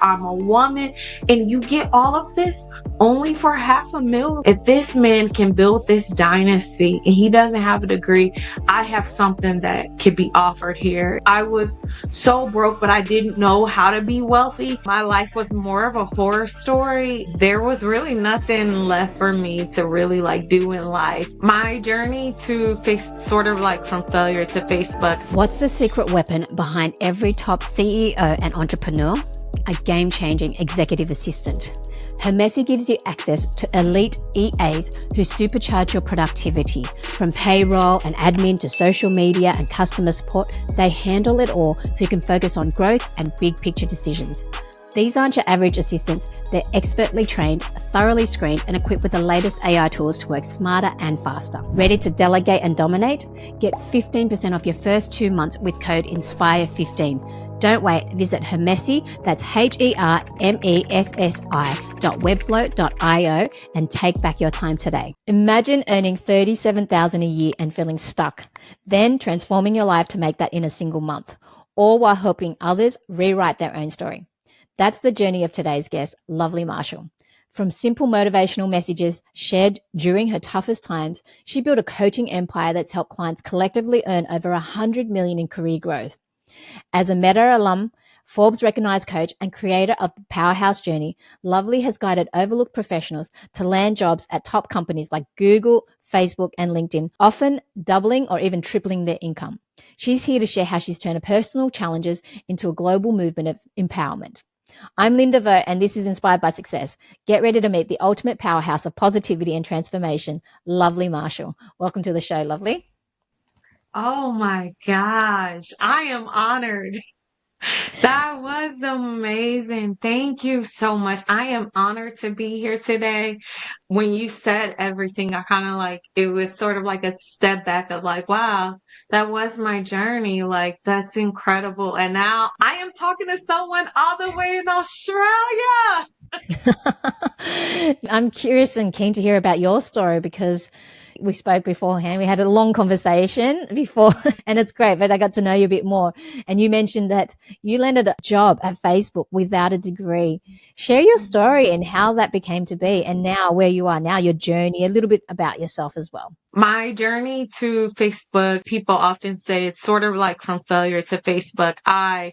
I'm a woman, and you get all of this only for $500,000. If this man can build this dynasty and he doesn't have a degree, I have something that could be offered here. I was so broke, but I didn't know how to be wealthy. My life was more of a horror story. There was really nothing left for me to really like do in life. My journey to face sort of like from failure to Facebook. What's the secret weapon behind every top CEO and entrepreneur? A game-changing executive assistant. Hermessi gives you access to elite EAs who supercharge your productivity. From payroll and admin to social media and customer support, they handle it all so you can focus on growth and big picture decisions. These aren't your average assistants. They're expertly trained, thoroughly screened, and equipped with the latest AI tools to work smarter and faster. Ready to delegate and dominate? Get 15% off your first 2 months with code INSPIRE15. Don't wait. Visit Hermessi, that's HERMESSI.webflow.io and take back your time today. Imagine earning $37,000 a year and feeling stuck, then transforming your life to make that in a single month, all while helping others rewrite their own story. That's the journey of today's guest, Lovely Marshall. From simple motivational messages shared during her toughest times, she built a coaching empire that's helped clients collectively earn over $100 million in career growth. As a Meta alum, Forbes recognized coach and creator of the Powerhouse journey, Lovely has guided overlooked professionals to land jobs at top companies like Google, Facebook, and LinkedIn, often doubling or even tripling their income. She's here to share how she's turned personal challenges into a global movement of empowerment. I'm Linda Vo, and this is Inspired by Success. Get ready to meet the ultimate powerhouse of positivity and transformation, Lovely Marshall. Welcome to the show, Lovely. Oh my gosh, I am honored. That was amazing. Thank you so much. I am honored to be here today. When you said everything, I kind of like, it was sort of like a step back of like, wow, that was my journey. Like, that's incredible. And now I am talking to someone all the way in Australia. I'm curious and keen to hear about your story because we spoke beforehand. We had a long conversation before, and it's great, but I got to know you a bit more. And you mentioned that you landed a job at Facebook without a degree. Share your story and how that became to be, and now where you are now, your journey, a little bit about yourself as well. My journey to Facebook, people often say it's sort of like from failure to Facebook. I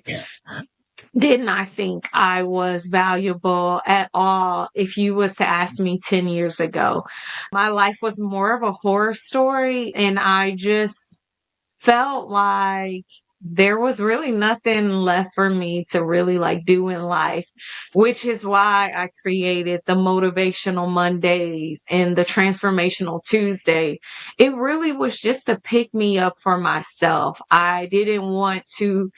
did not think I was valuable at all if you was to ask me 10 years ago. My life was more of a horror story, and I just felt like there was really nothing left for me to really like do in life, which is why I created the motivational Mondays and the transformational Tuesday. It really was just to pick me up for myself. I didn't want to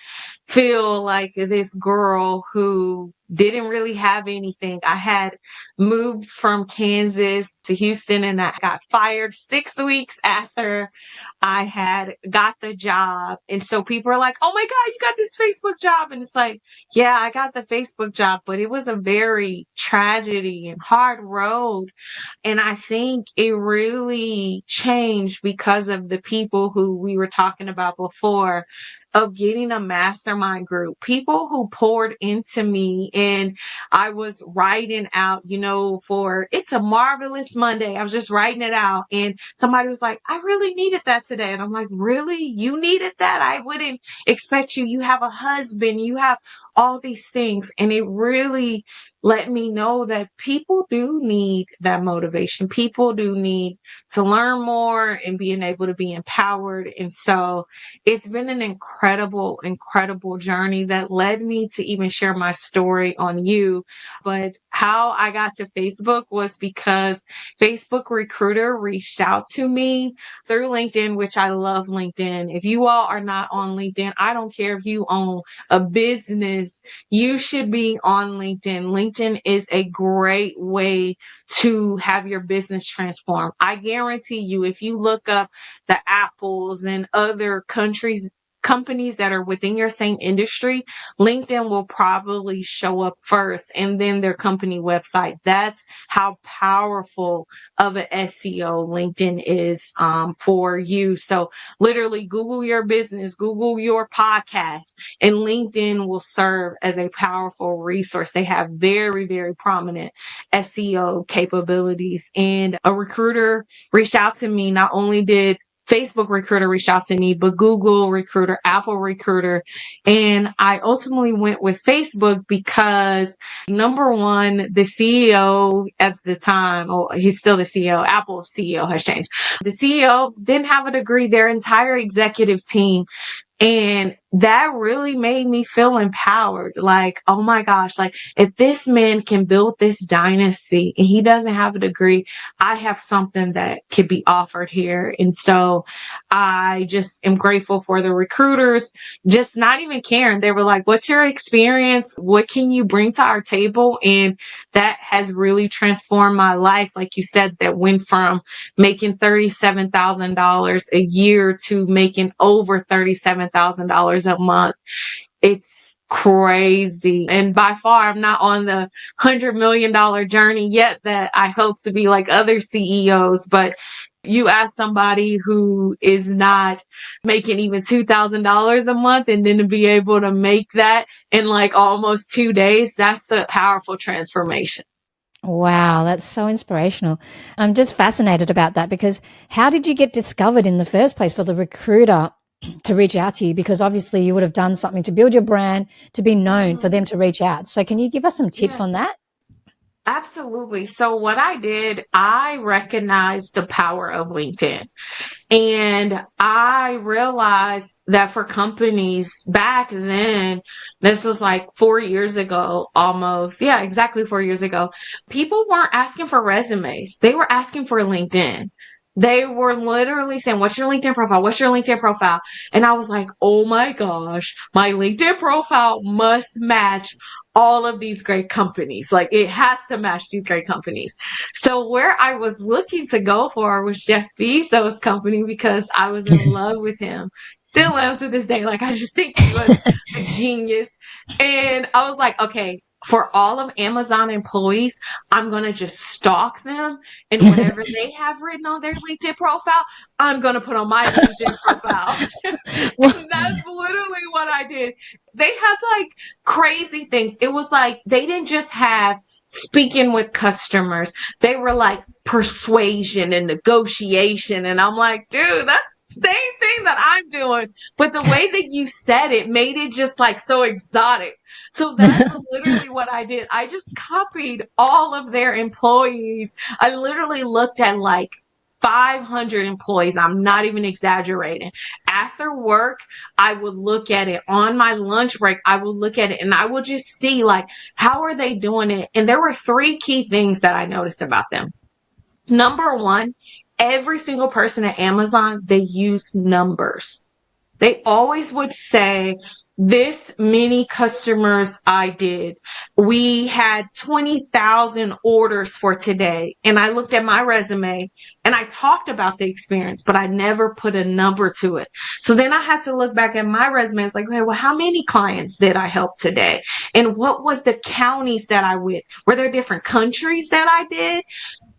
feel like this girl who didn't really have anything. I had moved from Kansas to Houston, and I got fired 6 weeks after I had got the job. And so people are like, oh my God, you got this Facebook job. And it's like, yeah, I got the Facebook job, but it was a very tragedy and hard road. And I think it really changed because of the people who we were talking about before, of getting a mastermind group, people who poured into me. And I was writing out, for It's a Marvelous Monday. I was just writing it out. And somebody was like, I really needed that today. And I'm like, really? You needed that? I wouldn't expect you. You have a husband, you have all these things. And it really let me know that people do need that motivation. People do need to learn more and being able to be empowered. And so it's been an incredible, incredible journey that led me to even share my story on you. But how I got to Facebook was because Facebook Recruiter reached out to me through LinkedIn, which I love LinkedIn. If you all are not on LinkedIn, I don't care if you own a business, you should be on LinkedIn. LinkedIn is a great way to have your business transform. I guarantee you, if you look up the Apples and other countries companies that are within your same industry, LinkedIn will probably show up first and then their company website. That's how powerful of an SEO LinkedIn is for you. So literally Google your business, Google your podcast, and LinkedIn will serve as a powerful resource. They have very, very prominent SEO capabilities. And a recruiter reached out to me. Not only did Facebook recruiter reached out to me, but Google recruiter, Apple recruiter. And I ultimately went with Facebook because number one, the CEO at the time, oh, he's still the CEO. Apple CEO has changed. The CEO didn't have a degree. Their entire executive team. And that really made me feel empowered. Like, oh my gosh, like if this man can build this dynasty and he doesn't have a degree, I have something that could be offered here. And so I just am grateful for the recruiters, just not even caring. They were like, what's your experience? What can you bring to our table? And that has really transformed my life. Like you said, that went from making $37,000 a year to making over $37,000 a month. It's crazy. And by far, I'm not on the $100 million journey yet that I hope to be like other CEOs, but you ask somebody who is not making even $2,000 a month and then to be able to make that in like almost 2 days, that's a powerful transformation. Wow, that's so inspirational. I'm just fascinated about that because how did you get discovered in the first place for the recruiter to reach out to you? Because obviously you would have done something to build your brand, to be known for them to reach out. So can you give us some tips on that? Absolutely. So what I did, I recognized the power of LinkedIn. And I realized that for companies back then, this was like 4 years ago, almost. Yeah, exactly 4 years ago. People weren't asking for resumes. They were asking for LinkedIn. They were literally saying, what's your LinkedIn profile? What's your LinkedIn profile? And I was like, oh my gosh, my LinkedIn profile must match all of these great companies. Like it has to match these great companies. So where I was looking to go for was Jeff Bezos' company because I was in love with him. Still am to this day. Like I just think he was a genius. And I was like, okay, for all of Amazon employees, I'm going to just stalk them and whatever they have written on their LinkedIn profile, I'm going to put on my LinkedIn profile. And that's literally what I did. They had like crazy things. It was like they didn't just have speaking with customers. They were like persuasion and negotiation. And I'm like, dude, that's the same thing that I'm doing. But the way that you said it made it just like so exotic. So that's literally what I did. I just copied all of their employees. I literally looked at like 500 employees. I'm not even exaggerating. After work, I would look at it. On my lunch break, I would look at it and I would just see like, how are they doing it? And there were three key things that I noticed about them. Number one, every single person at Amazon, they use numbers. They always would say, this many customers I did. We had 20,000 orders for today. And I looked at my resume and I talked about the experience, but I never put a number to it. So then I had to look back at my resume. It's like, okay, well, how many clients did I help today? And what was the counties that I went? Were there different countries that I did?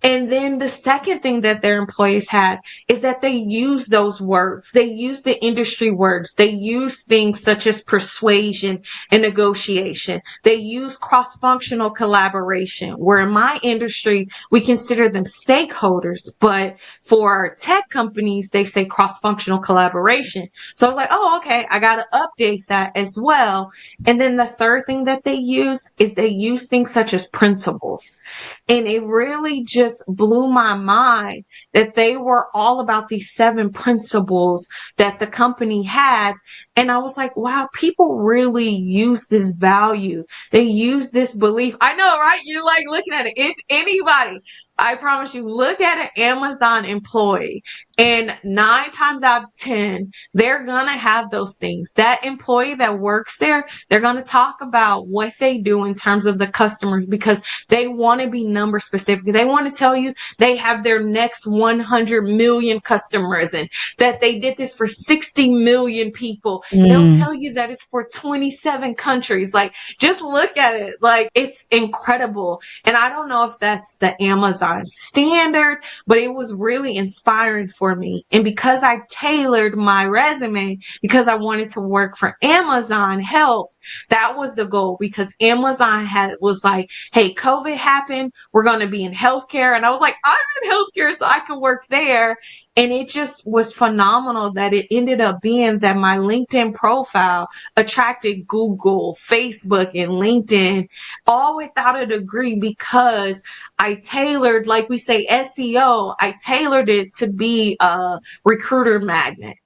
And then the second thing that their employees had is that they use those words. They use the industry words. They use things such as persuasion and negotiation. They use cross-functional collaboration, where in my industry, we consider them stakeholders. But for tech companies, they say cross-functional collaboration. So I was like, oh, okay, I got to update that as well. And then the third thing that they use is they use things such as principles. And it really just blew my mind that they were all about these 7 principles that the company had. And I was like, wow, people really use this value. They use this belief. I know, right? You're like looking at it. If anybody, I promise you, look at an Amazon employee and 9 times out of 10, they're going to have those things. That employee that works there, they're going to talk about what they do in terms of the customers because they want to be number specific. They want to tell you they have their next 100 million customers and that they did this for 60 million people. They'll Mm. tell you that it's for 27 countries. Like, just look at it. Like, it's incredible. And I don't know if that's the Amazon standard, but it was really inspiring for me. And because I tailored my resume, because I wanted to work for Amazon Health, that was the goal, because Amazon was like, hey, COVID happened. We're going to be in healthcare. And I was like, I'm in healthcare, so I can work there. And it just was phenomenal that it ended up being that my LinkedIn profile attracted Google, Facebook, and LinkedIn all without a degree, because I tailored, like we say, SEO, I tailored it to be a recruiter magnet.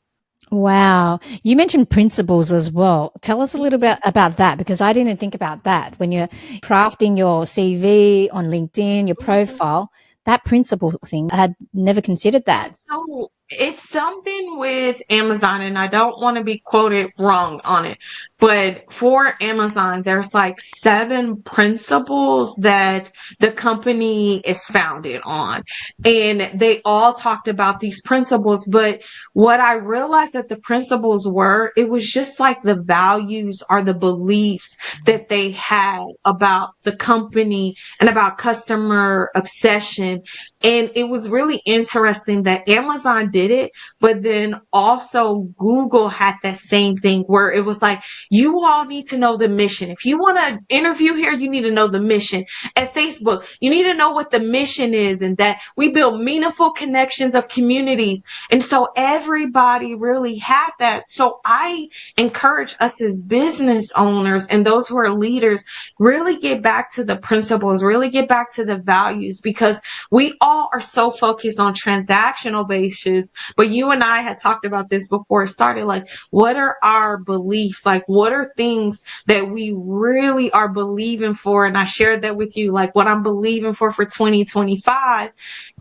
Wow. You mentioned principles as well. Tell us a little bit about that, because I didn't think about that. When you're crafting your CV on LinkedIn, your profile, that principle thing, I had never considered Yeah, that. so it's something with Amazon, and I don't want to be quoted wrong on it, but for Amazon, there's like 7 principles that the company is founded on. And they all talked about these principles, but what I realized that the principles were, it was just like the values or the beliefs that they had about the company and about customer obsession. And it was really interesting that Amazon did it, but then also Google had that same thing where it was like, you all need to know the mission. If you want to interview here, you need to know the mission. At Facebook, you need to know what the mission is, and that we build meaningful connections of communities. And so everybody really had that. So I encourage us as business owners and those who are leaders, really get back to the principles, really get back to the values, because we all are so focused on transactional basis. But you and I had talked about this before it started. Like, what are our beliefs? Like, what are things that we really are believing for? And I shared that with you, like what I'm believing for 2025.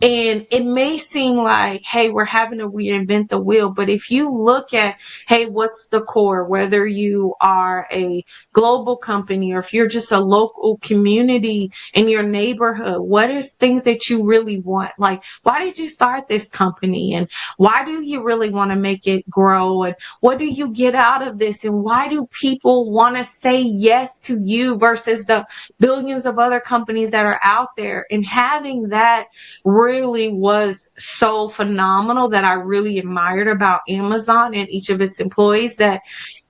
And it may seem like, hey, we're having to reinvent the wheel. But if you look at, hey, what's the core, whether you are a global company or if you're just a local community in your neighborhood, what is things that you really want? Like, why did you start this company? And why do you really want to make it grow? And what do you get out of this? And why do people want to say yes to you versus the billions of other companies that are out there? And having that really was so phenomenal, that I really admired about Amazon and each of its employees, that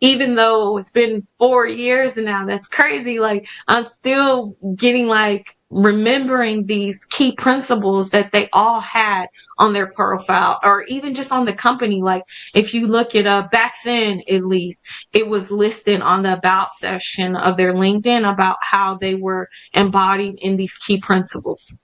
even though it's been 4 years now, that's crazy. Like, I'm still getting like remembering these key principles that they all had on their profile, or even just on the company. Like, if you look it up back then, at least it was listed on the about section of their LinkedIn about how they were embodied in these key principles.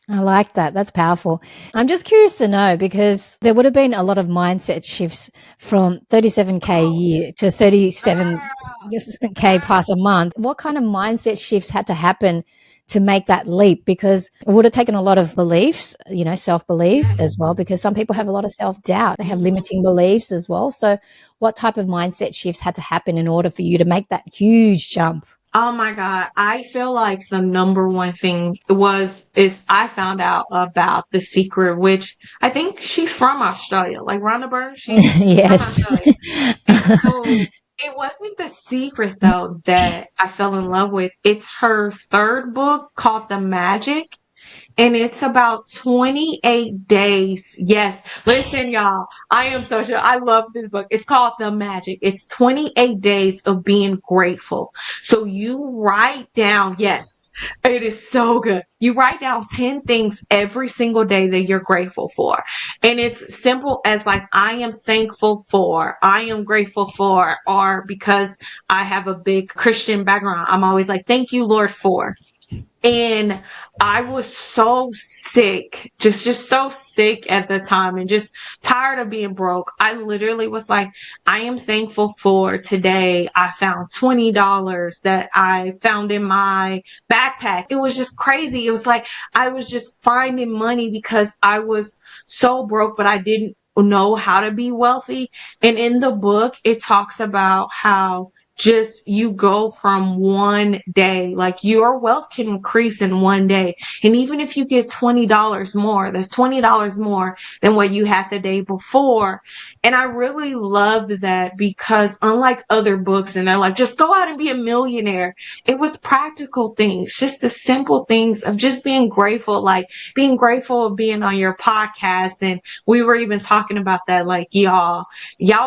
I like that. That's powerful. I'm just curious to know, because there would have been a lot of mindset shifts from 37K a year to 37K plus a month. What kind of mindset shifts had to happen to make that leap? Because it would have taken a lot of beliefs, self-belief as well, because some people have a lot of self-doubt. They have limiting beliefs as well. So what type of mindset shifts had to happen in order for you to make that huge jump? Oh my God. I feel like the number one thing is I found out about The Secret, which I think she's from Australia. Like Rhonda Byrne, she's from Yes. Australia. And so it wasn't The Secret though that I fell in love with. It's her third book called The Magic. And it's about 28 days. Yes. Listen, y'all. I am so sure. I love this book. It's called The Magic. It's 28 days of being grateful. So you write down, yes, it is so good. You write down 10 things every single day that you're grateful for. And it's simple as like, I am thankful for, I am grateful for, or because I have a big Christian background, I'm always like, thank you, Lord, for. And I was so sick, just so sick at the time, and just tired of being broke. I literally was like, I am thankful for today. I found $20 that I found in my backpack. It was just crazy. It was like I was just finding money because I was so broke, but I didn't know how to be wealthy. And in the book, it talks about how just you go from one day, like your wealth can increase in one day. And even if you get $20 more, that's $20 more than what you had the day before. And I really loved that because unlike other books, and they're like, just go out and be a millionaire. It was practical things, just the simple things of just being grateful, like being grateful of being on your podcast. And we were even talking about that, like, y'all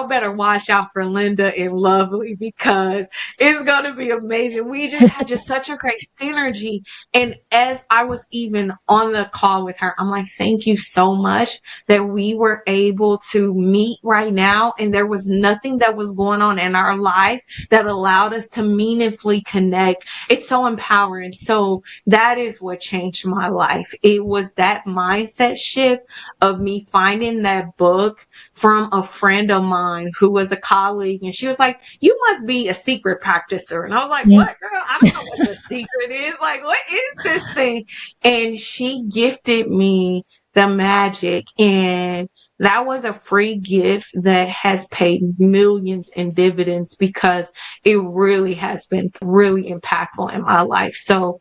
better watch out for Linda and Lovely because it's going to be amazing. We just had just such a great synergy. And as I was even on the call with her, I'm like, thank you so much that we were able to meet right now. And there was nothing that was going on in our life that allowed us to meaningfully connect. It's so empowering. So that is what changed my life. It was that mindset shift of me finding that book from a friend of mine who was a colleague, and she was like, you must be a secret practicer. And I was like, Mm. what, girl? I don't know what the secret is. Like, what is this thing? And she gifted me the magic, and that was a free gift that has paid millions in dividends because it really has been really impactful in my life. So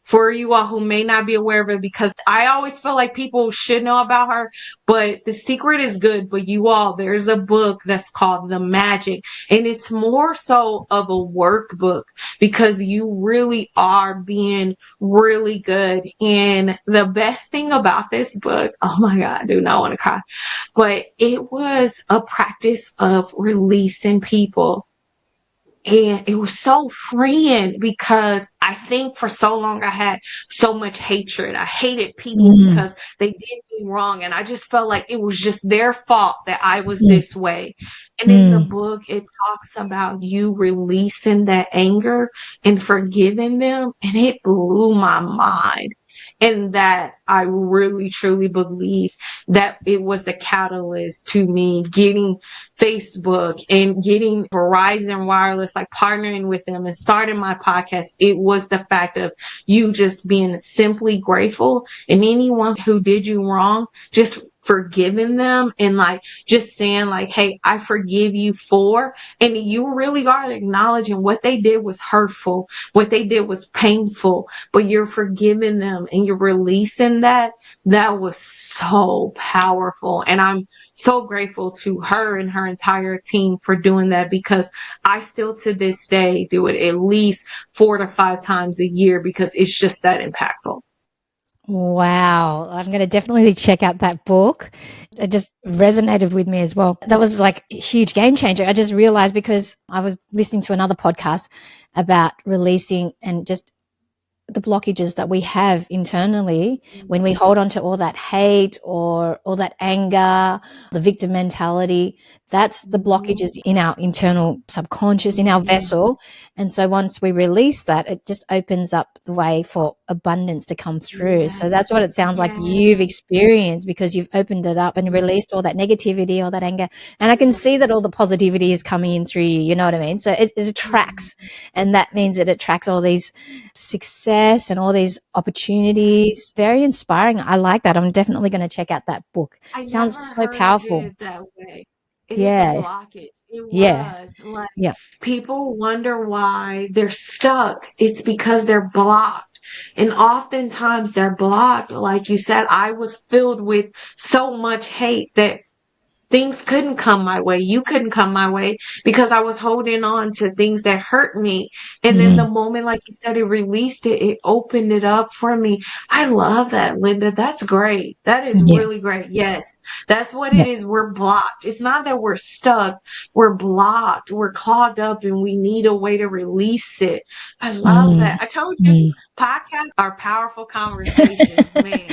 for you all who may not be aware of it, because I always feel like people should know about her, but The Secret is good. But you all, there's a book that's called The Magic, and it's more so of a workbook because you really are being really good. And the best thing about this book, oh my God, I do not want to cry, but it was a practice of releasing people. And it was so freeing because I think for so long I had so much hatred. I hated people Mm. because they did me wrong. And I just felt like it was just their fault that I was Mm. this way. And in the Mm. book, it talks about you releasing that anger and forgiving them. And it blew my mind. And that I really truly believe that it was the catalyst to me getting Facebook and getting Verizon Wireless, like partnering with them and starting my podcast. It was the fact of you just being simply grateful, and anyone who did you wrong, just forgiving them and like just saying like, hey, I forgive you for, and you really are acknowledging what they did was hurtful, what they did was painful, but you're forgiving them and you're releasing that. That was so powerful. And I'm so grateful to her and her entire team for doing that because I still to this day do it at least 4 to 5 times a year because it's just that impactful. Wow. I'm going to definitely check out that book. It just resonated with me as well. That was like a huge game changer. I just realized because I was listening to another podcast about releasing and just the blockages that we have internally when we hold on to all that hate or all that anger, the victim mentality. That's the blockages in our internal subconscious, in our vessel. And so once we release that, it just opens up the way for abundance to come through. So that's what it sounds like you've experienced because you've opened it up and released all that negativity, all that anger. And I can see that all the positivity is coming in through you. You know what I mean? So it attracts, and that means it attracts all these success and all these opportunities. Very inspiring. I like that. I'm definitely going to check out that book. I Sounds never so heard of powerful. it that way. It is a Yeah. blockage. It Yeah. was like Yeah. people wonder why they're stuck. It's because they're blocked. And oftentimes they're blocked. Like you said, I was filled with so much hate that things couldn't come my way. You couldn't come my way because I was holding on to things that hurt me. And then the Mm. moment, like you said, it released it, it opened it up for me. I love that, Linda. That's great. That is Yeah. really great. Yes, that's what Yeah. it is. We're blocked. It's not that we're stuck. We're blocked. We're clogged up and we need a way to release it. I love Mm. that. I told you Mm. podcasts are powerful conversations, man.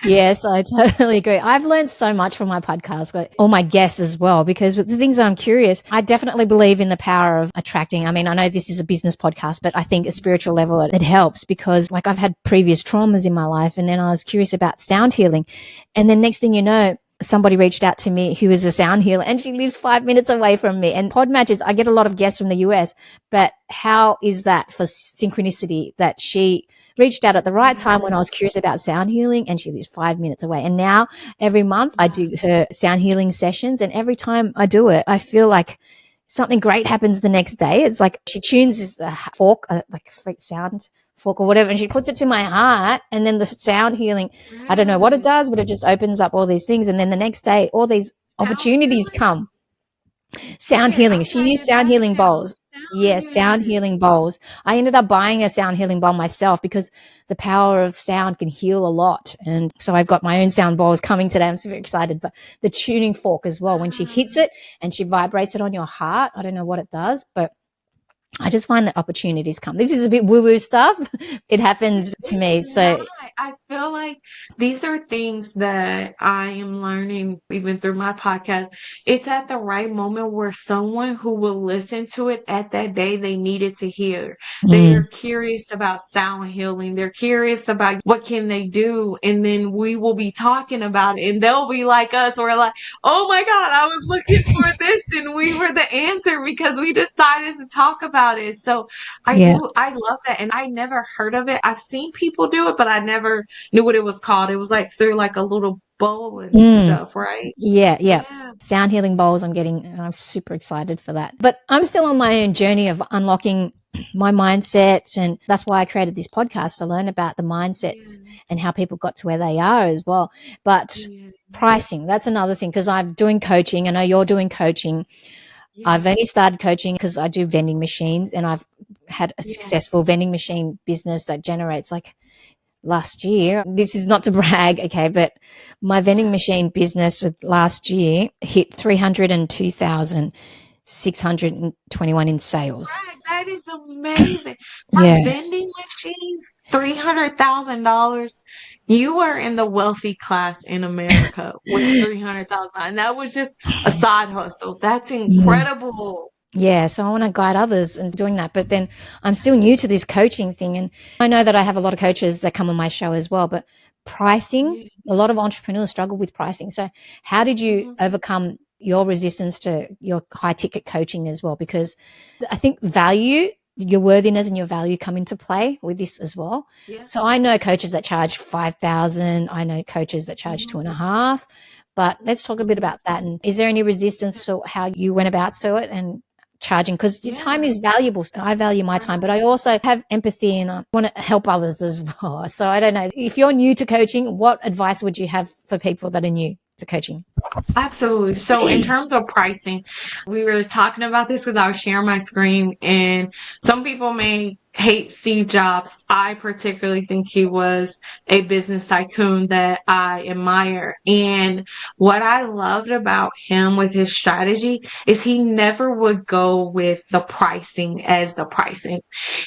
Yes, I totally agree. I've learned so much from my podcast, like all my guests as well, because with the things I'm curious, I definitely believe in the power of attracting. I mean, I know this is a business podcast, but I think at spiritual level, it helps because like I've had previous traumas in my life and then I was curious about sound healing. And then next thing you know, somebody reached out to me who is a sound healer and she lives 5 minutes away from me. And pod matches, I get a lot of guests from the US, but how is that for synchronicity that she reached out at the right time when I was curious about sound healing and she lives 5 minutes away. And now every month I do her sound healing sessions. And every time I do it, I feel like something great happens the next day. It's like she tunes this fork, like a freak sound fork or whatever, and she puts it to my heart, and then the sound healing, I don't know what it Right. does, but it just opens up all these things. And then the next day, all these Sound opportunities healing? come. Sound Where? healing. I'm She used writing sound that healing down. bowls. Sound Yes, sound healing. healing bowls. I ended up buying a sound healing bowl myself because the power of sound can heal a lot. And so I've got my own sound bowls coming today. I'm super excited. But the tuning fork as well, when she Wow. hits it and she vibrates it on your heart, I don't know what it does, but I just find that opportunities come. This is a bit woo-woo stuff. It happens to It's me. not. So, I feel like these are things that I am learning even through my podcast. It's at the right moment where someone who will listen to it at that day, they needed to hear. They're mm, curious about sound healing. They're curious about what can they do. And then we will be talking about it and they'll be like us. We're like, oh my God, I was looking for this and we were the answer because we decided to talk about it. So yeah. I love that. And I never heard of it. I've seen people do it, but I never knew what it was called. It was like through like a little bowl and Mm. stuff, right? Yeah, yeah. Yeah. Sound healing bowls. I'm super excited for that. But I'm still on my own journey of unlocking my mindset. And that's why I created this podcast to learn about the mindsets Yeah. and how people got to where they are as well. But Yeah. pricing, that's another thing because I'm doing coaching. I know you're doing coaching. I've Yeah. only started coaching because I do vending machines and I've had a Yeah. successful vending machine business that generates like last year. This is not to brag, okay, but my vending Yeah. machine business with last year hit 302,621 in sales. Right. That is amazing. For Yeah. vending machines, $300,000. You are in the wealthy class in America with 300,000. And that was just a side hustle. That's Mm. incredible. Yeah, so I want to guide others in doing that. But then I'm still new to this coaching thing. And I know that I have a lot of coaches that come on my show as well. But pricing, Yeah. a lot of entrepreneurs struggle with pricing. So, how did you Mhm. overcome your resistance to your high ticket coaching as well? Because I think value, your worthiness and your value come into play with this as well. Yeah. So, I know coaches that charge 5,000. I know coaches that charge two Mhm. and a half. But let's talk a bit Mhm. about that. And is there any resistance to how you went about to it and charging? Because your time Yeah. is valuable. I value my time, but I Right. also have empathy and I want to help others as well. So I don't know. If you're new to coaching, what advice would you have for people that are new to coaching? Absolutely. So in terms of pricing, we were talking about this because I was sharing my screen and some people may hate Steve Jobs. I particularly think he was a business tycoon that I admire. And what I loved about him with his strategy is he never would go with the pricing as the pricing.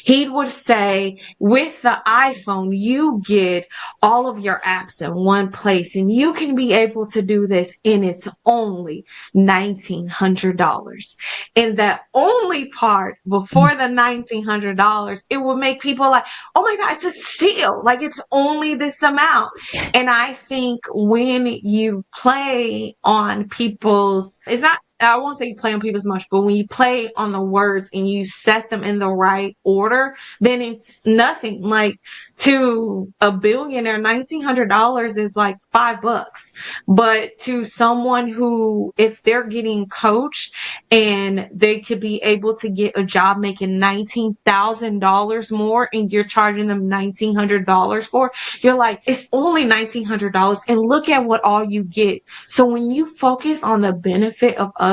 He would say, with the iPhone, you get all of your apps in one place and you can be able to do this and it's only $1,900. And that only part before the $1,900, it would make people like, oh my God, it's a steal. Like it's only this amount. And I think when you play on people's, it's not, I won't say you play on people's much, but when you play on the words and you set them in the right order, then it's nothing. Like to a billionaire, $1,900 is like $5. But to someone who, if they're getting coached and they could be able to get a job making $19,000 more and you're charging them $1,900 for, you're like, it's only $1,900 and look at what all you get. So when you focus on the benefit of others,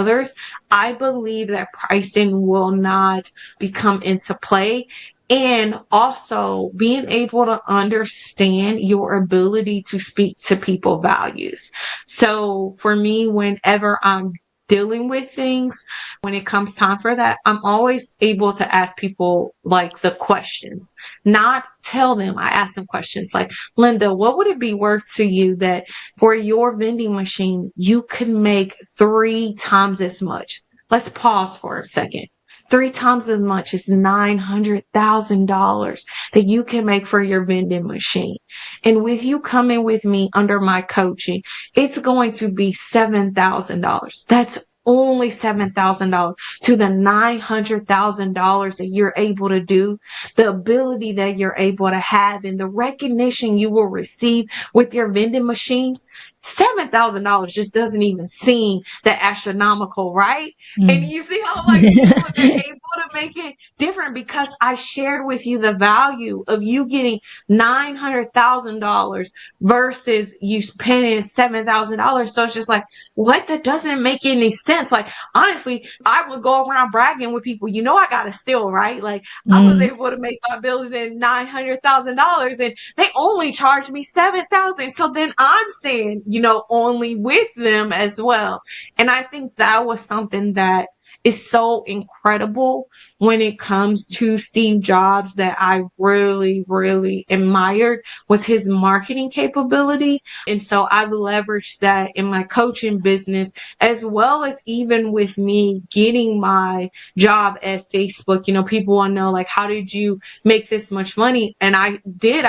I believe that pricing will not become into play. And also being able to understand your ability to speak to people values. So for me, whenever I'm dealing with things, when it comes time for that, I'm always able to ask people like the questions, not tell them. I ask them questions like, Linda, what would it be worth to you that for your vending machine, you could make 3 times as much? Let's pause for a second. 3 times as much is $900,000 that you can make for your vending machine. And with you coming with me under my coaching, it's going to be $7,000. That's only $7,000 to the $900,000 that you're able to do, the ability that you're able to have, and the recognition you will receive with your vending machines. $7,000 just doesn't even seem that astronomical, right? And Mm. you see how like people are able to make it different because I shared with you the value of you getting $900,000 versus you spending $7,000. So it's just like, what? That doesn't make any sense. Like, honestly, I would go around bragging with people, I got to steal, right? Like, I was Mm. able to make my bills in $900,000 and they only charged me $7,000. So then I'm saying, only with them as well. And I think that was something that is so incredible when it comes to Steve Jobs that I really, really admired was his marketing capability. And so I've leveraged that in my coaching business, as well as even with me getting my job at Facebook. People want to know, like, how did you make this much money? And I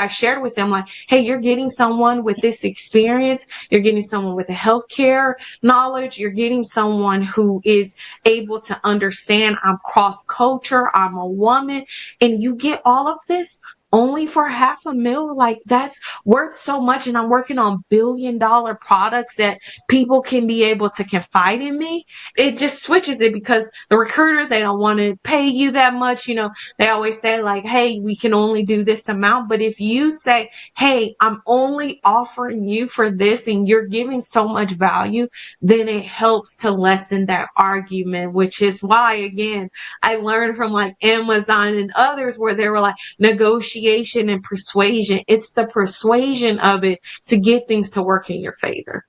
shared with them, like, hey, you're getting someone with this experience. You're getting someone with a healthcare knowledge. You're getting someone who is able to understand I'm cross culture. I'm a woman, and you get all of this only for $500,000. Like, that's worth so much. And I'm working on $1 billion products that people can be able to confide in me. It just switches it because the recruiters, they don't want to pay you that much. They always say, like, hey, we can only do this amount. But if you say, hey, I'm only offering you for this and you're giving so much value, then it helps to lessen that argument, which is why, again, I learned from like Amazon and others where they were like negotiation and persuasion. It's the persuasion of it to get things to work in your favor.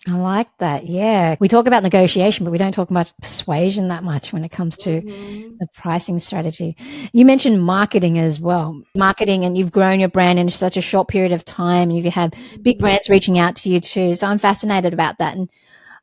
I like that. Yeah. We talk about negotiation, but we don't talk about persuasion that much when it comes to the pricing strategy. You mentioned marketing as well. Marketing, and you've grown your brand in such a short period of time, and you have big brands reaching out to you too. So I'm fascinated about that. And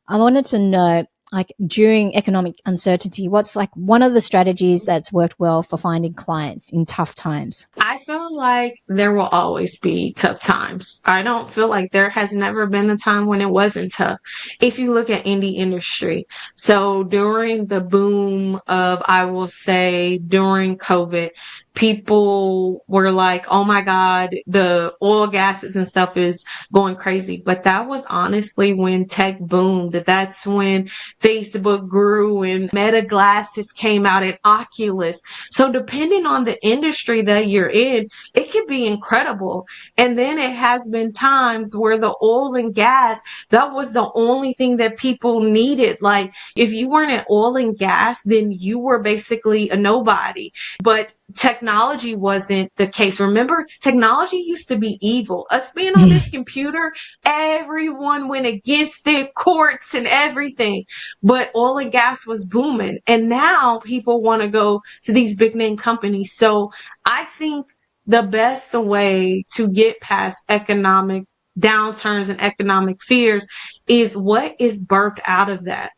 I wanted to know, like, during economic uncertainty, what's like one of the strategies that's worked well for finding clients in tough times? I feel like there will always be tough times. I don't feel like there has never been a time when it wasn't tough. If you look at indie industry, so during the boom of, I will say, during COVID, people were like, oh my God, the oil gases and stuff is going crazy. But that was honestly when tech boomed. That's when Facebook grew and Meta glasses came out and Oculus. So depending on the industry that you're in, it can be incredible. And then it has been times where the oil and gas, that was the only thing that people needed. Like, if you weren't in oil and gas, then you were basically a nobody. But technology wasn't the case. Remember, technology used to be evil. Us being on this computer, everyone went against it, courts and everything. But oil and gas was booming. And now people want to go to these big name companies. So I think the best way to get past economic downturns and economic fears is what is birthed out of that.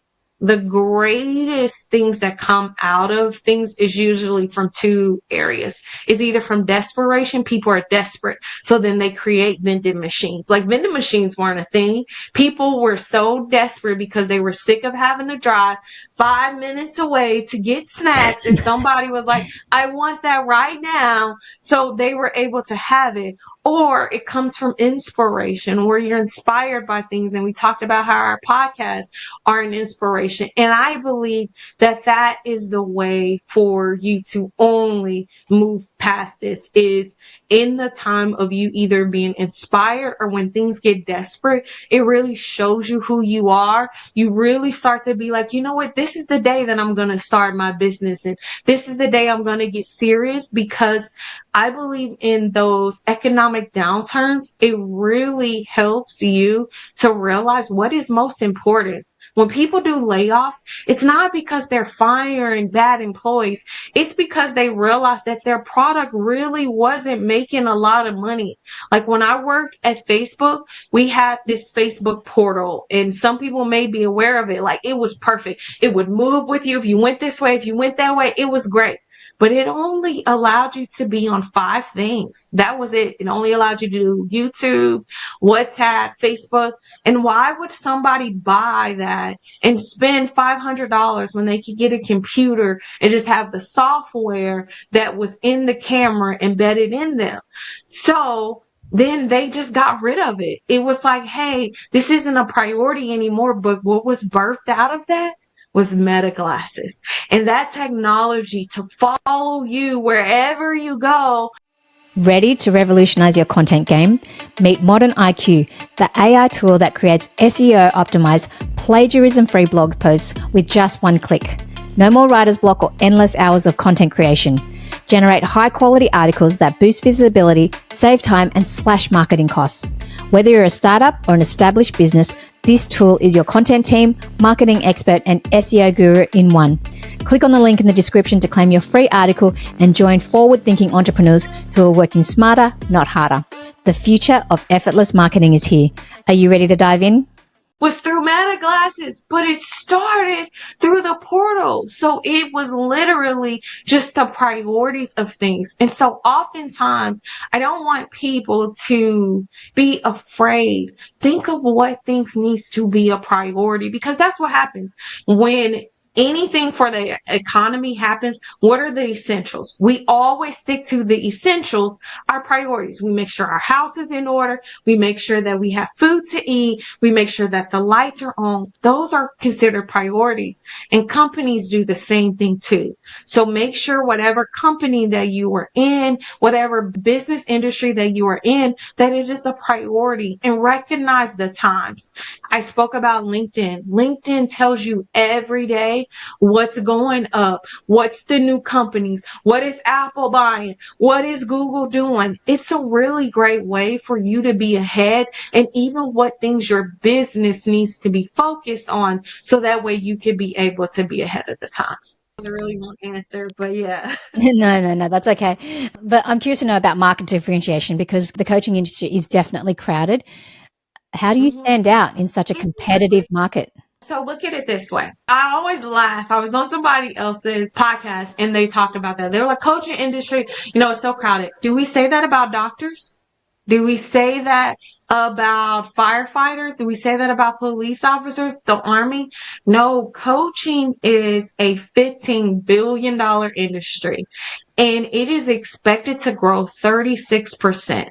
The greatest things that come out of things is usually from two areas. It's either from desperation. People are desperate. So then they create vending machines. Like, vending machines weren't a thing. People were so desperate because they were sick of having to drive 5 minutes away to get snacks. And somebody was like, I want that right now. So they were able to have it. Or it comes from inspiration, where you're inspired by things. And we talked about how our podcasts are an inspiration. And I believe that that is the way for you to only move past this, is in the time of you either being inspired or when things get desperate. It really shows you who you are. You really start to be like, you know what? This is the day that I'm going to start my business. And this is the day I'm going to get serious, because I believe in those economic downturns, it really helps you to realize what is most important. When people do layoffs, it's not because they're firing bad employees. It's because they realize that their product really wasn't making a lot of money. Like, when I worked at Facebook, we had this Facebook portal, and some people may be aware of it. Like, it was perfect. It would move with you if you went this way, if you went that way. It was great. but it only allowed you to be on 5 things. That was it. It only allowed you to do YouTube, WhatsApp, Facebook. And why would somebody buy that and spend $500 when they could get a computer and just have the software that was in the camera embedded in them? So then they just got rid of it. It was like, hey, this isn't a priority anymore. But what was birthed out of that was meta glasses. And that technology to follow you wherever you go. Ready to revolutionize your content game? Meet Modern IQ, the AI tool that creates SEO optimized, plagiarism free blog posts with just one click. No more writer's block or endless hours of content creation. Generate high quality articles that boost visibility, save time, and slash marketing costs. Whether you're a startup or an established business, this tool is your content team, marketing expert, and SEO guru in one. Click on the link in the description to claim your free article and join forward-thinking entrepreneurs who are working smarter, not harder. The future of effortless marketing is here. Are you ready to dive in? Was through meta glasses, but it started through the portal. So it was literally just the priorities of things. And so oftentimes I don't want people to be afraid. Think of what things needs to be a priority, because that's what happens when anything for the economy happens. What are the essentials? We always stick to the essentials, our priorities. We make sure our house is in order. We make sure that we have food to eat. We make sure that the lights are on. Those are considered priorities, and companies do the same thing too. So make sure whatever company that you are in, whatever business industry that you are in, that it is a priority, and recognize the times. I spoke about LinkedIn. LinkedIn tells you every day what's going up, what's the new companies, what is Apple buying, what is Google doing. It's a really great way for you to be ahead, and even what things your business needs to be focused on, so that way you can be able to be ahead of the times. That was a really long answer, but yeah. No, that's okay. But I'm curious to know about market differentiation, because the coaching industry is definitely crowded. How do you stand out in such a competitive market? So look at it this way. I always laugh. I was on somebody else's podcast and they talked about that. They were like, coaching industry, it's so crowded. Do we say that about doctors? Do we say that about firefighters? Do we say that about police officers, the army? No, coaching is a $15 billion industry, and it is expected to grow 36%.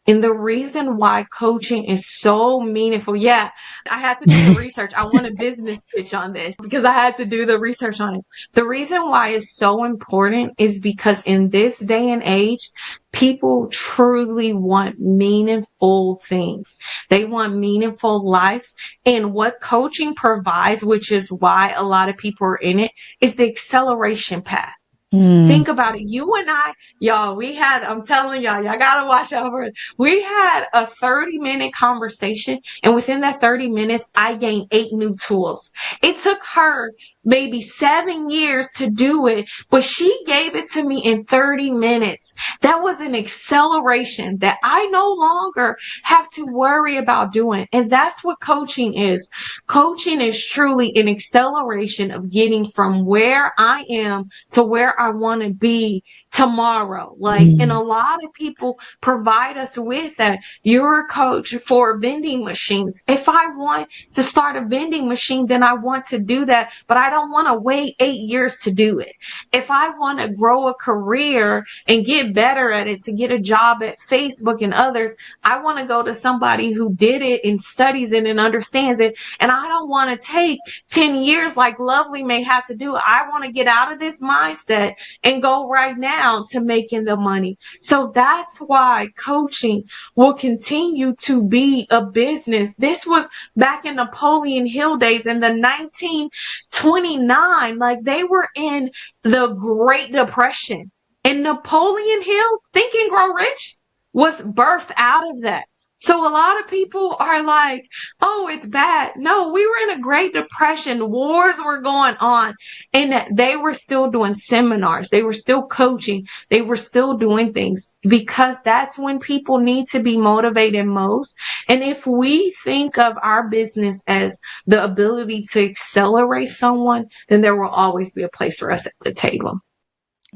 And the reason why coaching is so meaningful, yeah, I had to do the research. I want a business pitch on this because I had to do the research on it. The reason why it's so important is because in this day and age, people truly want meaningful things. They want meaningful lives. And what coaching provides, which is why a lot of people are in it, is the acceleration path. Think about it. You and I, y'all, I'm telling y'all gotta watch out for it. We had a 30-minute conversation, and within that 30 minutes, I gained 8 new tools. It took her maybe 7 years to do it, but she gave it to me in 30 minutes. That was an acceleration that I no longer have to worry about doing. And that's what coaching is. Coaching is truly an acceleration of getting from where I am to where I want to be tomorrow. And a lot of people provide us with that. You're a coach for vending machines. If I want to start a vending machine, then I want to do that, but I don't want to wait 8 years to do it. If I want to grow a career and get better at it, to get a job at Facebook and others, I want to go to somebody who did it and studies it and understands it. And I don't want to take 10 years like Lovely may have to do. I want to get out of this mindset and go right now to making the money. So that's why coaching will continue to be a business. This was back in Napoleon Hill days in the 1929. They were in the Great Depression. And Napoleon Hill, Think and Grow Rich, was birthed out of that. So a lot of people are like, oh, it's bad. No, we were in a Great Depression. Wars were going on, and they were still doing seminars. They were still coaching. They were still doing things, because that's when people need to be motivated most. And if we think of our business as the ability to accelerate someone, then there will always be a place for us at the table.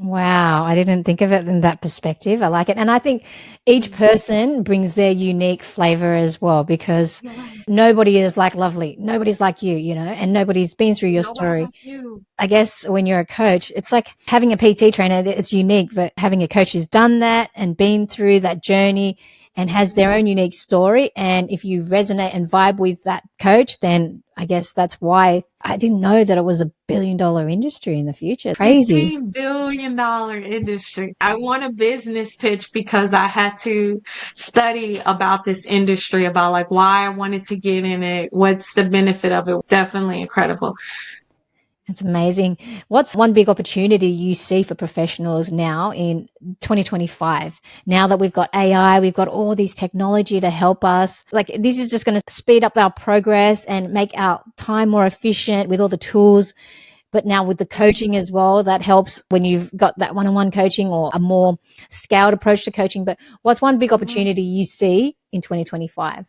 Wow, I didn't think of it in that perspective. I like it. And I think each person brings their unique flavor as well, because Yes. nobody is like Lovely. Nobody's like you, and nobody's been through your Nobody's story. like you. I guess when you're a coach, it's like having a PT trainer, it's unique, but having a coach who's done that and been through that journey and has their own unique story. And if you resonate and vibe with that coach, then I guess that's why I didn't know that it was $1 billion industry in the future. Crazy. $15 billion industry. I won a business pitch because I had to study about this industry, about like why I wanted to get in it, what's the benefit of it. It's definitely incredible. It's amazing. What's one big opportunity you see for professionals now in 2025? Now that we've got AI, we've got all this technology to help us. Like, this is just going to speed up our progress and make our time more efficient with all the tools. But now with the coaching as well, that helps when you've got that one-on-one coaching or a more scaled approach to coaching. But what's one big opportunity you see in 2025?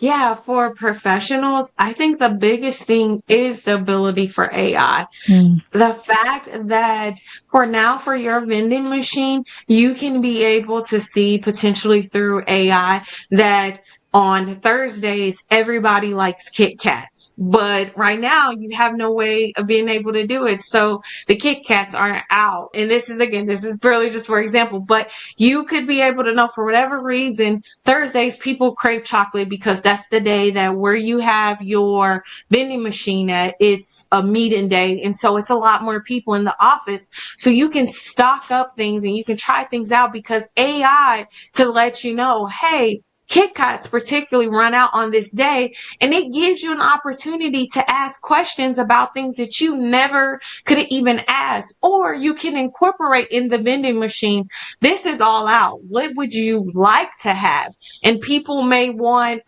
Yeah, for professionals, I think the biggest thing is the ability for AI. The fact that for your vending machine, you can be able to see potentially through AI that on Thursdays, everybody likes Kit Kats, but right now you have no way of being able to do it. So the Kit Kats aren't out. And this is purely just for example, but you could be able to know for whatever reason, Thursdays people crave chocolate because that's the day that where you have your vending machine at, it's a meeting day. And so it's a lot more people in the office. So you can stock up things and you can try things out because AI could let you know, hey, Kit Kats particularly run out on this day, and it gives you an opportunity to ask questions about things that you never could have even asked, or you can incorporate in the vending machine. This is all out. What would you like to have? And people may want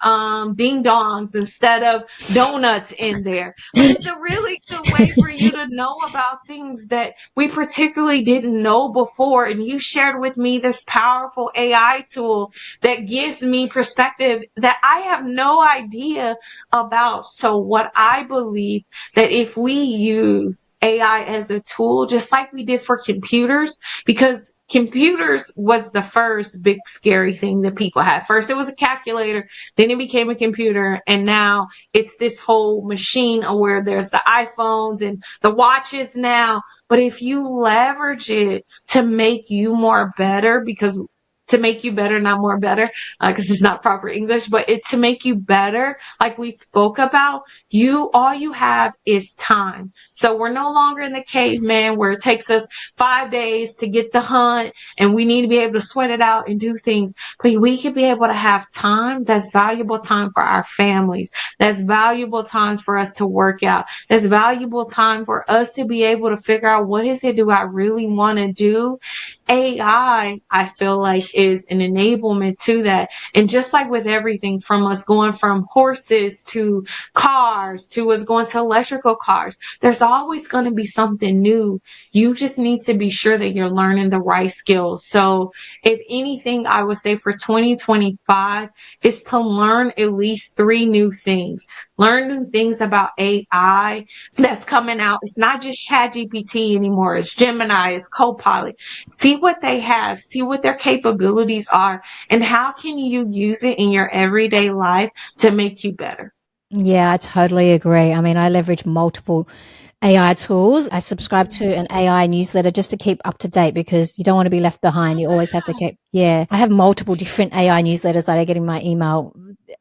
ding dongs instead of donuts in there. But it's a really good way for you to know about things that we particularly didn't know before. And you shared with me this powerful AI tool that gives me perspective that I have no idea about. So what I believe that if we use AI as a tool, just like we did for computers, because computers was the first big scary thing that people had. First it was a calculator, then it became a computer, and now it's this whole machine where there's the iPhones and the watches now. But if you leverage it to make you more better, because to make you better, not more better, because it's not proper English, but it to make you better, like we spoke about, all you have is time. So we're no longer in the caveman where it takes us 5 days to get the hunt and we need to be able to sweat it out and do things. But we could be able to have time that's valuable time for our families. That's valuable times for us to work out. That's valuable time for us to be able to figure out what is it do I really want to do. I feel like is an enablement to that. And just like with everything from us going from horses to cars to us going to electrical cars, there's always going to be something new. You just need to be sure that you're learning the right skills. So if anything, I would say for 2025 is to learn at least 3 new things. Learn new things about AI that's coming out. It's not just ChatGPT anymore. It's Gemini, it's Copilot. See what they have, see what their capabilities are, and how can you use it in your everyday life to make you better. Yeah, I totally agree. I mean, I leverage multiple AI tools. I subscribe to an AI newsletter just to keep up to date because you don't want to be left behind. You always have to keep, yeah. I have multiple different AI newsletters that I get in my email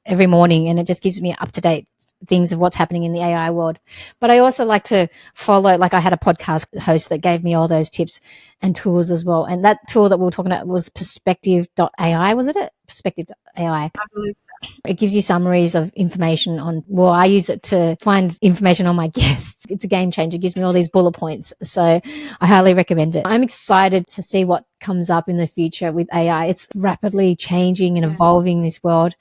every morning, and it just gives me up to date things of what's happening in the AI world. But I also like to follow, like I had a podcast host that gave me all those tips and tools as well. And that tool that we were talking about was perspective.ai, was it? Perspective.ai. I believe so. It gives you summaries of information on, well, I use it to find information on my guests. It's a game changer. It gives me all these bullet points. So I highly recommend it. I'm excited to see what comes up in the future with AI. It's rapidly changing and evolving this world.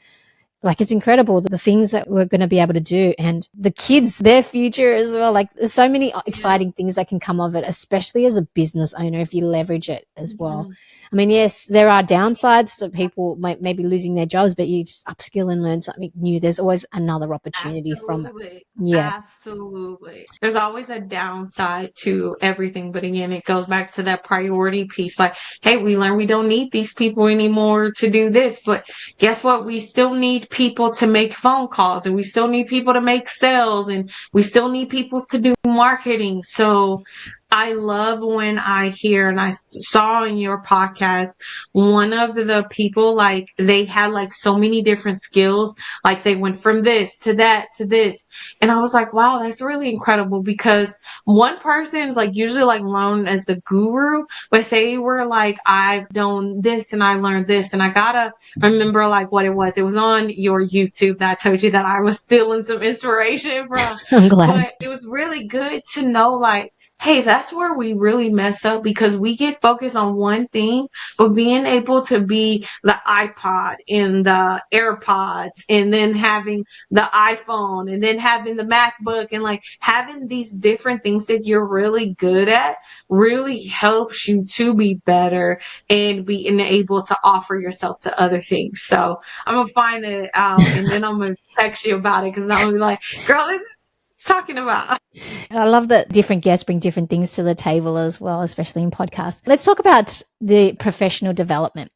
Like, it's incredible the things that we're going to be able to do, and the kids, their future as well. Like, there's so many exciting things that can come of it, especially as a business owner, if you leverage it as well. I mean, yes, there are downsides to people maybe losing their jobs, but you just upskill and learn something new. There's always another opportunity from it. Absolutely. Yeah. Absolutely. There's always a downside to everything, but again, it goes back to that priority piece. Like, hey, we learn we don't need these people anymore to do this, but guess what? We still need people to make phone calls, and we still need people to make sales, and we still need people to do marketing. So I love when I hear, and I saw in your podcast, one of the people, like, they had like so many different skills. Like, they went from this to that to this. And I was like, wow, that's really incredible, because one person is like usually like known as the guru, but they were like, I've done this and I learned this. And I gotta remember like what it was. It was on your YouTube that I told you that I was stealing some inspiration from. I'm glad. But it was really good to know, like, hey, that's where we really mess up, because we get focused on one thing, but being able to be the iPod and the AirPods, and then having the iPhone, and then having the MacBook, and like having these different things that you're really good at really helps you to be better and being able to offer yourself to other things. So I'm gonna find it out, and then I'm gonna text you about it, because I'm gonna be like, girl, this is talking about. I love that different guests bring different things to the table as well, especially in podcasts. Let's talk about the professional development.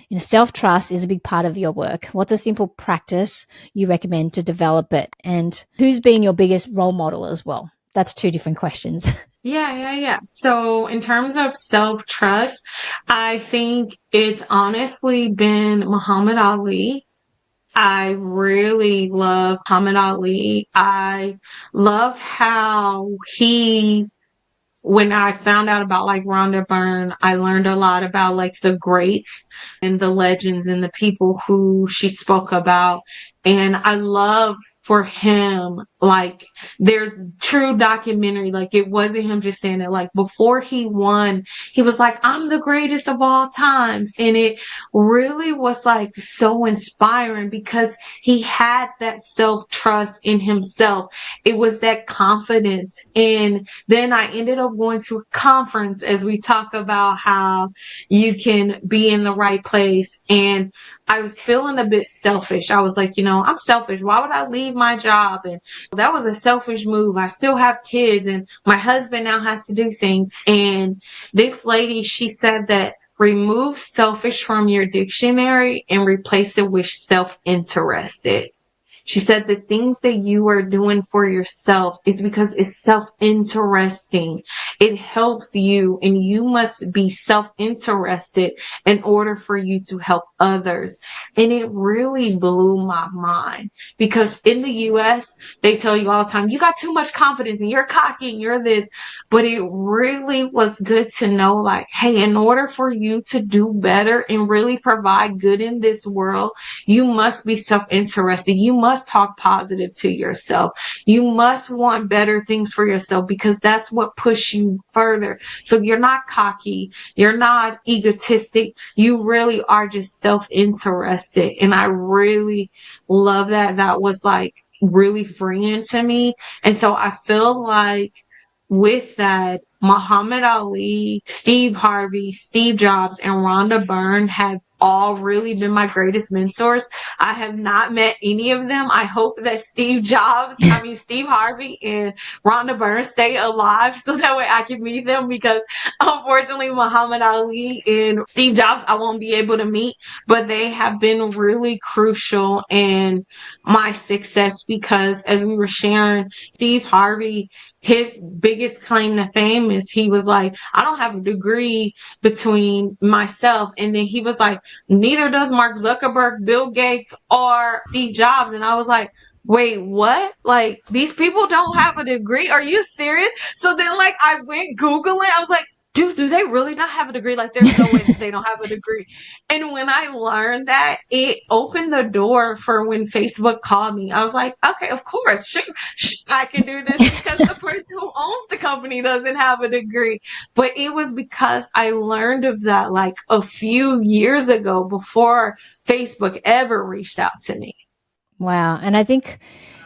You know, self-trust is a big part of your work. What's a simple practice you recommend to develop it? And who's been your biggest role model as well? That's two different questions. Yeah. So in terms of self-trust, I think it's honestly been Muhammad Ali. I really love Muhammad Ali. I love how when I found out about like Rhonda Byrne, I learned a lot about like the greats and the legends and the people who she spoke about. And I love for him, like, there's true documentary. Like, it wasn't him just saying it. Like, before he won, he was like, I'm the greatest of all times. And it really was like so inspiring, because he had that self-trust in himself. It was that confidence. And then I ended up going to a conference, as we talk about how you can be in the right place. And I was feeling a bit selfish. I was like, I'm selfish. Why would I leave my job? And that was a selfish move. I still have kids, and my husband now has to do things. And this lady, she said that remove selfish from your dictionary and replace it with self-interested. She said the things that you are doing for yourself is because it's self-interesting. It helps you, and you must be self-interested in order for you to help others. And it really blew my mind, because in the US, they tell you all the time, you got too much confidence and you're cocky and you're this. But it really was good to know, like, hey, in order for you to do better and really provide good in this world, you must be self-interested. You must talk positive to yourself. You must want better things for yourself, because that's what pushes you further. So you're not cocky. You're not egotistic. You really are just self-interested. And I really love that. That was like really freeing to me. And so I feel like with that, Muhammad Ali, Steve Harvey, Steve Jobs, and Rhonda Byrne have all really been my greatest mentors. I have not met any of them. I hope that Steve Harvey and Rhonda Byrne stay alive, so that way I can meet them, because unfortunately Muhammad Ali and Steve Jobs I won't be able to meet, but they have been really crucial in my success, because as we were sharing, Steve Harvey, his biggest claim to fame is he was like, I don't have a degree between myself. And then he was like, neither does Mark Zuckerberg, Bill Gates, or Steve Jobs. And I was like, wait, what? Like, these people don't have a degree? Are you serious? So then, like, I went Googling. I was like, dude, do they really not have a degree? Like, there's no way that they don't have a degree. And when I learned that, it opened the door for when Facebook called me. I was like, okay, of course, I can do this, because the person who owns the company doesn't have a degree. But it was because I learned of that like a few years ago, before Facebook ever reached out to me. Wow. And I think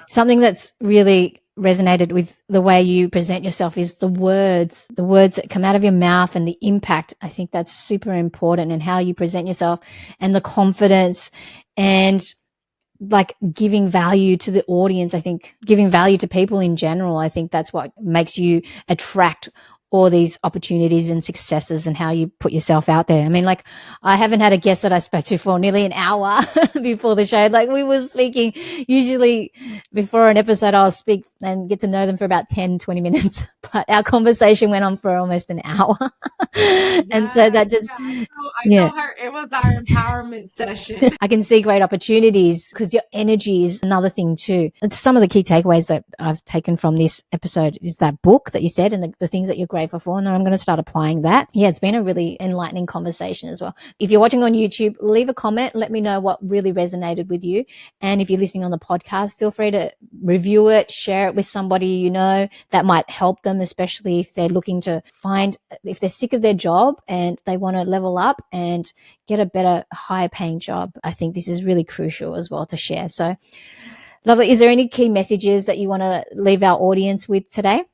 something that's really resonated with the way you present yourself is the words that come out of your mouth and the impact. I think that's super important, and how you present yourself and the confidence and like giving value to the audience. I think giving value to people in general, I think that's what makes you attract all these opportunities and successes, and how you put yourself out there. I mean, like, I haven't had a guest that I spoke to for nearly an hour before the show. Like, we were speaking, usually before an episode, I'll speak and get to know them for about 10-20 minutes, but our conversation went on for almost an hour. And so that just, I yeah. told her it was our empowerment session. I can see great opportunities because your energy is another thing too. And some of the key takeaways that I've taken from this episode is that book that you said, and the things that you're grateful for. And I'm going to start applying that. Yeah, it's been a really enlightening conversation as well. If you're watching on YouTube, leave a comment. Let me know what really resonated with you. And if you're listening on the podcast, feel free to review it, share it with somebody you know that might help them, especially if they're looking to if they're sick of their job and they want to level up and get a better, higher paying job. I think this is really crucial as well to share. So, lovely. Is there any key messages that you want to leave our audience with today?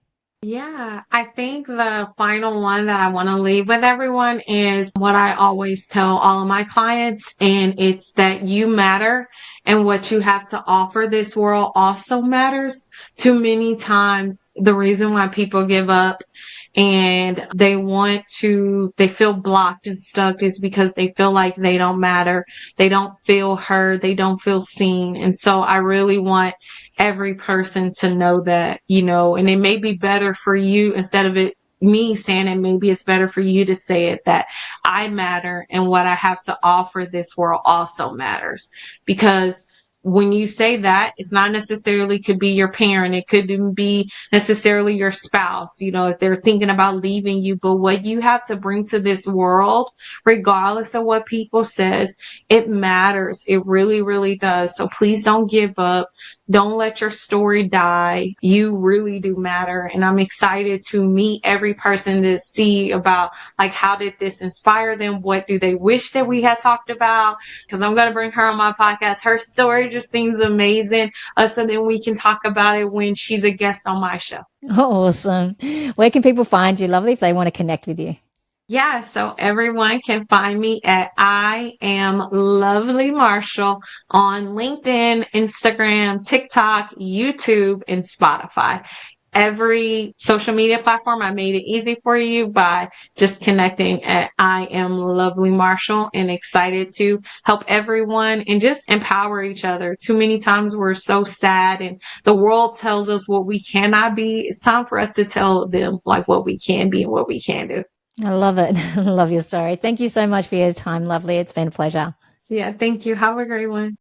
Yeah, I think the final one that I want to leave with everyone is what I always tell all of my clients, and it's that you matter, and what you have to offer this world also matters. Too many times, the reason why people give up and they feel blocked and stuck is because they feel like they don't matter. They don't feel heard. They don't feel seen. And so I really want every person to know that, and it may be better for you, instead of me saying it, maybe it's better for you to say it, that I matter and what I have to offer this world also matters. Because when you say that, it's not necessarily could be your parent. It couldn't be necessarily your spouse, if they're thinking about leaving you. But what you have to bring to this world, regardless of what people says, it matters. It really, really does. So please don't give up. Don't let your story die. You really do matter. And I'm excited to meet every person to see about, like, how did this inspire them? What do they wish that we had talked about? Because I'm going to bring her on my podcast. Her story just seems amazing. So then we can talk about it when she's a guest on my show. Awesome. Where can people find you, lovely, if they want to connect with you? Yeah, so everyone can find me at I Am Lovely Marshall on LinkedIn, Instagram, TikTok, YouTube, and Spotify. Every social media platform, I made it easy for you by just connecting at I Am Lovely Marshall, and excited to help everyone and just empower each other. Too many times we're so sad and the world tells us what we cannot be. It's time for us to tell them like what we can be and what we can do. I love it. I love your story. Thank you so much for your time, lovely. It's been a pleasure. Yeah, thank you. Have a great one.